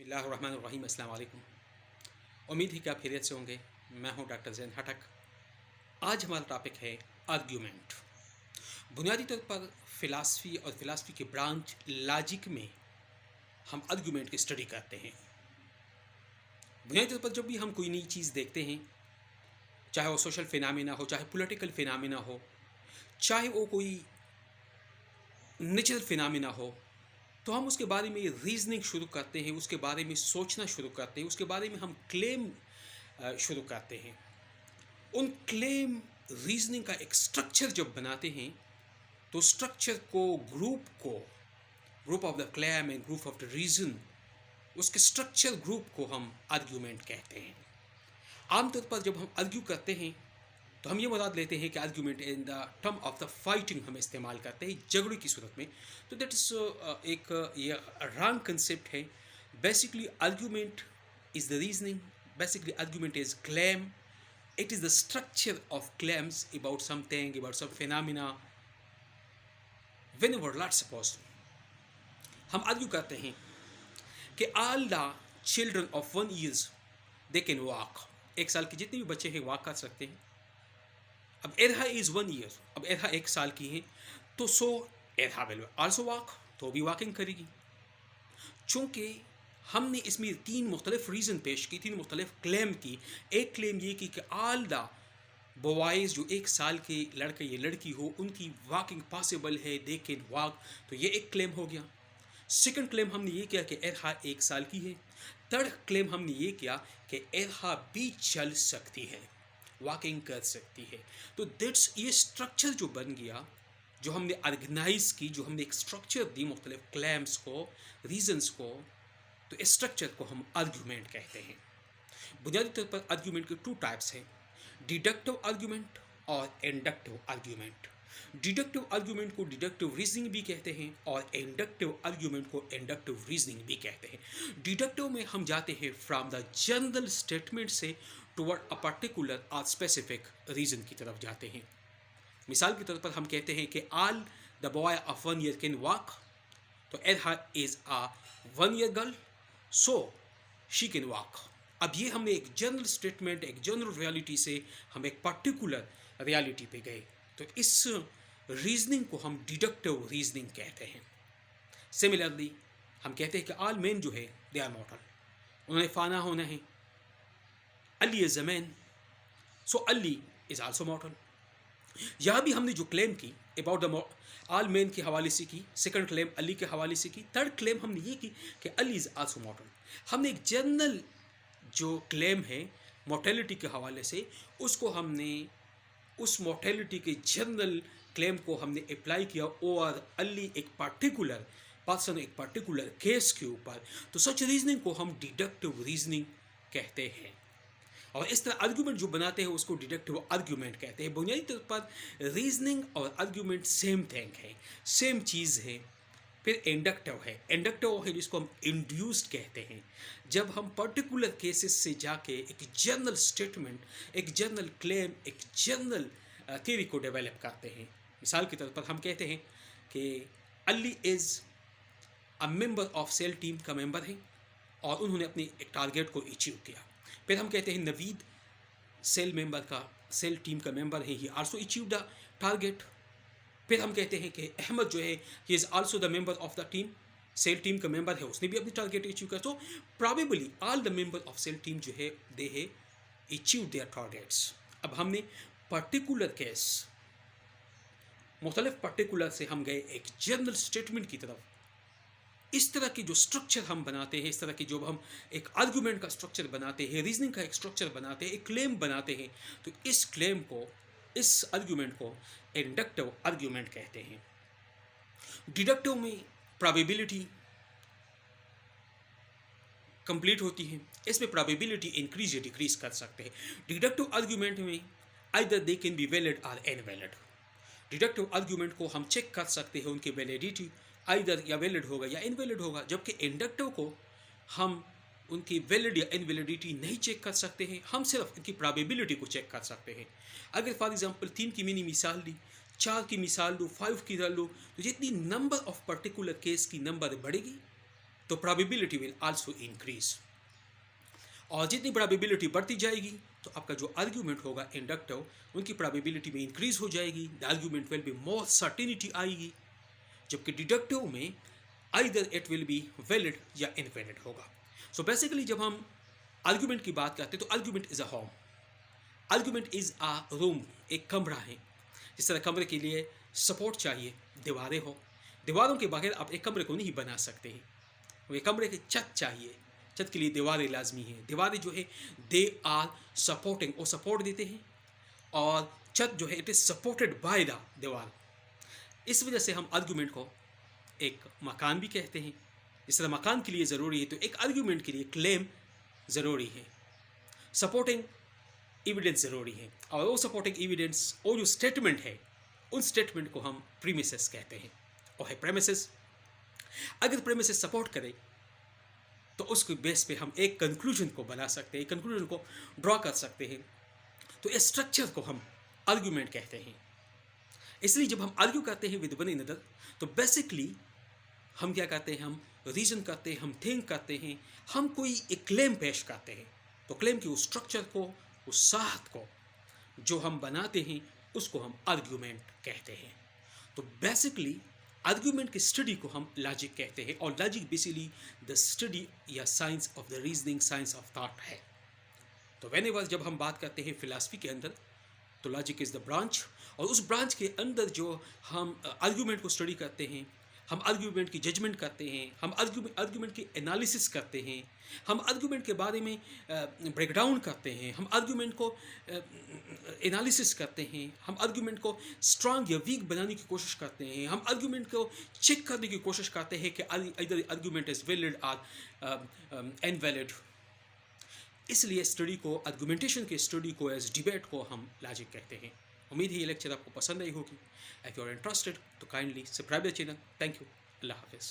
बिस्मिल्लाहिर्रहमानिर्रहीम। अस्सलाम वालेकुम। उम्मीद है कि आप खैरियत से होंगे। मैं हूं डॉक्टर जैन हटक। आज हमारा टॉपिक है आर्ग्यूमेंट। बुनियादी तौर पर फ़िलासफ़ी और फ़िलासफ़ी के ब्रांच लॉजिक में हम आर्ग्यूमेंट की स्टडी करते हैं। बुनियादी तौर पर जब भी हम कोई नई चीज़ देखते हैं, चाहे वो सोशल फिनामिना हो, चाहे पॉलिटिकल फिनामिना हो, चाहे वो कोई नेचुरल फिनामिना हो, तो हम उसके बारे में रीजनिंग शुरू करते हैं, उसके बारे में सोचना शुरू करते हैं, उसके बारे में हम क्लेम शुरू करते हैं। उन क्लेम रीजनिंग का एक स्ट्रक्चर जब बनाते हैं, तो स्ट्रक्चर को group of the claim and group of the reason, उसके स्ट्रक्चर ग्रुप को हम आर्ग्यूमेंट कहते हैं। आमतौर पर जब हम आर्ग्यू करते हैं तो हम ये मुराद लेते हैं कि argument in the term of the fighting हम इस्तेमाल करते हैं, झगड़े की सूरत में। तो दैट इज़ एक ये रॉन्ग कंसेप्ट है। Basically argument is the reasoning, basically argument is claim, it is the structure of claims about something, about some phenomena. Whenever, let's suppose, हम आर्ग्यू करते हैं कि all the children of 1 year they can walk. 1 साल के जितने भी बच्चे हैं वॉक कर सकते हैं। अब एरहा इज 1 year, अब एरहा 1 साल की है, तो सो एरहा विल आल्सो वॉक, तो भी वॉकिंग करेगी। चूंकि हमने इसमें 3 मुख्तलिफ रीज़न पेश की, 3 मुख्तलिफ क्लेम की। एक क्लेम ये की कि ऑल द बॉयज़ जो 1 साल के लड़के या लड़की हो उनकी वॉकिंग पॉसिबल है, दे कैन वॉक, तो ये एक क्लेम हो गया। सेकंड क्लेम हमने ये किया कि एरहा 1 साल की है। थर्ड क्लेम हमने ये किया कि एरहा भी चल सकती है, वॉकिंग कर सकती है। तो दैट्स ये स्ट्रक्चर जो बन गया, जो हमने ऑर्गेनाइज की, जो हमने एक स्ट्रक्चर दी मुख्तलिफ क्लेम्स को, रीजंस को, तो इस स्ट्रक्चर को हम आर्ग्यूमेंट कहते हैं। बुनियादी तौर पर आर्ग्यूमेंट के 2 टाइप्स हैं, डिडक्टिव आर्ग्यूमेंट और इंडक्टिव आर्ग्यूमेंट। डिडक्टिव आर्ग्यूमेंट को डिडक्टिव रीजनिंग भी कहते हैं और इंडक्टिव आर्ग्यूमेंट को इंडक्टिव रीजनिंग भी कहते हैं। डिडक्टिव में हम जाते हैं फ्रॉम द जनरल स्टेटमेंट से टुवर्ड अ पर्टिकुलर और स्पेसिफिक रीजन की तरफ जाते हैं। मिसाल के तौर पर हम कहते हैं कि all the boy of 1 year can walk, तो एरहा is a 1 year girl, so she can walk. अब ये हमने एक जनरल स्टेटमेंट, एक जनरल रियलिटी से हम एक पर्टिकुलर रियलिटी पे गए, तो इस रीजनिंग को हम डिडक्टिव रीजनिंग कहते हैं। सिमिलरली हम कहते हैं कि ऑल मेन जो है दे आर मॉर्टल, उन्होंने फाना होना है। Ali is a man, so Ali is also मॉर्टल। यहाँ भी हमने जो क्लेम की अबाउट द ऑल मैन के हवाले से की, सेकंड क्लेम अली के हवाले से की, थर्ड क्लेम हमने ये की कि अली इज आल्सो मॉर्टल। हमने एक जनरल जो क्लेम है मोर्टेलिटी के हवाले से, उसको हमने उस मोर्टेलिटी के जनरल क्लेम को हमने अप्लाई किया और अली एक पर्टिकुलर पर्सन, एक पर्टिकुलर केस के ऊपर, तो सच रीजनिंग को हम डिडक्टिव रीजनिंग कहते हैं। और इस तरह आर्ग्यूमेंट जो बनाते हैं उसको डिडक्टिव आर्ग्यूमेंट कहते हैं। बुनियादी तौर पर रीजनिंग और आर्ग्यूमेंट सेम थिंग है, सेम चीज़ है। फिर इंडक्टिव है, इंडक्टिव है जिसको हम इंड्यूस्ड कहते हैं, जब हम पर्टिकुलर केसेस से जाके एक जनरल स्टेटमेंट, एक जनरल क्लेम, एक जनरल थ्योरी को डेवलप करते हैं। मिसाल के तौर पर हम कहते हैं कि Ali is a member of sale team का मेंबर है और उन्होंने अपने एक टारगेट को अचीव किया। फिर हम कहते हैं नवीद सेल मेंबर का, सेल टीम का मेंबर है, he also achieve the target. फिर हम कहते हैं कि अहमद जो है he is also the member of the team, sale team का मेंबर है, उसने भी अपनी टारगेट अचीव किया। तो probably all the member of sale team जो है दे है अचीव देयर टारगेट्स। अब हमने पर्टिकुलर केस, मुख्तलिफ पर्टिकुलर से हम गए एक जनरल स्टेटमेंट की तरफ। इस तरह की जो स्ट्रक्चर हम बनाते हैं, इस तरह की जो हम एक आर्ग्यूमेंट का स्ट्रक्चर बनाते हैं, रीजनिंग का एक स्ट्रक्चर बनाते हैं, एक क्लेम बनाते हैं, तो इस क्लेम को, इस आर्ग्यूमेंट को इंडक्टिव आर्ग्यूमेंट कहते हैं। डिडक्टिव में प्रोबेबिलिटी कंप्लीट होती है, इसमें प्रोबेबिलिटी इंक्रीज या डिक्रीज कर सकते हैं। डिडक्टिव आर्ग्यूमेंट में either they can be valid और इनवैलिड। डिडक्टिव आर्ग्यूमेंट को हम चेक कर सकते हैं, उनकी वैलिडिटी आइदर या वैलिड होगा या इनवैलिड होगा, जबकि इंडक्टिव को हम उनकी वैलिड या इनवैलिडिटी नहीं चेक कर सकते हैं, हम सिर्फ उनकी प्रोबेबिलिटी को चेक कर सकते हैं। अगर फॉर एग्जांपल 3 की मैंने मिसाल ली, 4 की मिसाल लो, 5 की डाल लो, तो जितनी नंबर ऑफ पर्टिकुलर केस की नंबर बढ़ेगी, तो प्रोबेबिलिटी विल आल्सो इंक्रीज। और जितनी प्रोबेबिलिटी बढ़ती जाएगी तो आपका जो आर्ग्यूमेंट होगा इंडक्टिव, उनकी प्रोबेबिलिटी में इंक्रीज हो जाएगी। The argument will be more certainty आएगी। जबकि डिडक्टिव में either it will be valid या इनवैलिड होगा। सो बेसिकली जब हम आर्ग्यूमेंट की बात करते हैं तो argument is a home, argument is a room, एक कमरा है। जिस तरह कमरे के लिए सपोर्ट चाहिए, दीवारें हो, दीवारों के बगैर आप एक कमरे को नहीं बना सकते हैं। वो कमरे की छत चाहिए, छत के लिए दीवारें लाजमी हैं। दीवारें जो है दे आर सपोर्टिंग, वो सपोर्ट देते हैं, और छत जो है it is supported by the दीवार। इस वजह से हम आर्ग्यूमेंट को एक मकान भी कहते हैं। जिस तरह मकान के लिए ज़रूरी है तो एक आर्ग्यूमेंट के लिए क्लेम ज़रूरी है, सपोर्टिंग एविडेंस ज़रूरी है। और वो सपोर्टिंग एविडेंस, वो जो स्टेटमेंट है, उन स्टेटमेंट को हम प्रीमिसेस कहते हैं। और है प्रेमिसेस। अगर प्रेमिसेस सपोर्ट करे तो उसके बेस पे हम एक कंक्लूजन को बना सकते हैं, कंक्लूजन को ड्रॉ कर सकते हैं। तो इस स्ट्रक्चर को हम आर्ग्यूमेंट कहते हैं। इसलिए जब हम आर्ग्यू करते हैं विद वन अनदर तो बेसिकली हम क्या करते हैं, हम रीजन करते हैं, हम थिंक करते हैं, हम कोई एक क्लेम पेश करते हैं। तो क्लेम की उस स्ट्रक्चर को, उस साहत को जो हम बनाते हैं, उसको हम आर्ग्यूमेंट कहते हैं। तो बेसिकली आर्ग्यूमेंट की स्टडी को हम लॉजिक कहते हैं। और लॉजिक बेसिकली द स्टडी या science of the reasoning, science of thought है। तो व्हेनेवर जब हम बात करते हैं फिलॉसफी के अंदर तो लॉजिक इज़ द ब्रांच, और उस ब्रांच के अंदर जो हम आर्ग्यूमेंट को स्टडी करते हैं, हम आर्ग्यूमेंट की जजमेंट करते हैं, हम आर्ग्यूमेंट की एनालिसिस करते हैं, हम आर्ग्यूमेंट के बारे में ब्रेक डाउन करते हैं, हम आर्ग्यूमेंट को एनालिसिस करते हैं, हम आर्ग्यूमेंट को स्ट्रांग या वीक बनाने की कोशिश करते हैं, हम आर्ग्यूमेंट को चेक करने की कोशिश करते हैं कि इधर आर्ग्यूमेंट इज़ वैलिड और इनवैलिड। इसलिए स्टडी को, आर्गुमेंटेशन के स्टडी को, एज डिबेट को हम लॉजिक कहते हैं। उम्मीद है ये लेक्चर आपको पसंद आई होगी। इफ़ यू आर इंटरेस्टेड तो kindly subscribe the channel. Thank you. अल्लाह हाफिज़।